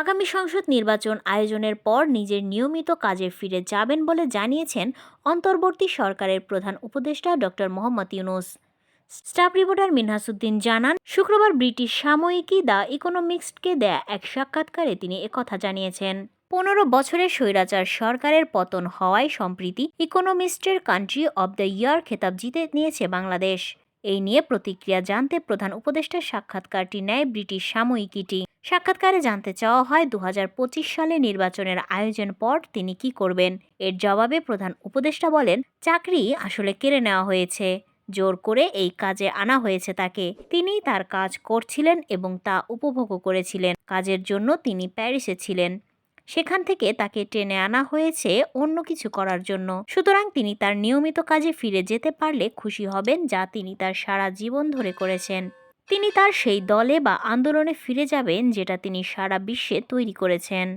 আগামী সংসদ নির্বাচন আয়োজনের পর নিজের নিয়মিত কাজে ফিরে যাবেন বলে জানিয়েছেন অন্তর্বর্তী সরকারের প্রধান উপদেষ্টা doctor Muhammad Yunus. Staff reporter Minhasuddin জানান, শুক্রবার ব্রিটিশ সাময়িকী দ্য ইকোনমিস্টকে দেয়া এক সাক্ষাৎকারে তিনি একথা জানিয়েছেন। 15 বছরের স্বৈরাচার সরকারের পতন হওয়ায় সম্প্রতি ইকোনমিস্টের কান্ট্রি অব দ্য ইয়ার খেতাব জিতে নিয়েছে বাংলাদেশ। এই নিয়ে প্রতিক্রিয়া জানতে প্রধান উপদেষ্টার সাক্ষাৎকারটি নেয় ব্রিটিশ সাময়িকীটি। সাক্ষাৎকারে জানতে চাওয়া হয় 2025 সালে নির্বাচনের আয়োজন পর তিনি কি করবেন। এর জবাবে প্রধান উপদেষ্টা বলেন, চাকরি আসলে কেড়ে নেওয়া হয়েছে, জোর করে এই কাজে আনা হয়েছে তাকে। তিনি তার কাজ করছিলেন এবং তা উপভোগও করেছিলেন। কাজের জন্য তিনি প্যারিসে ছিলেন, সেখান থেকে তাকে টেনে আনা হয়েছে অন্য কিছু করার জন্য। সুতরাং তিনি তার নিয়মিত কাজে ফিরে যেতে পারলে খুশি হবেন, যা তিনি তার সারা জীবন ধরে করেছেন। তিনি তার সেই দলে বা আন্দোলনে ফিরে যাবেন যেটা তিনি সারা বিশ্বে তৈরি করেছেন।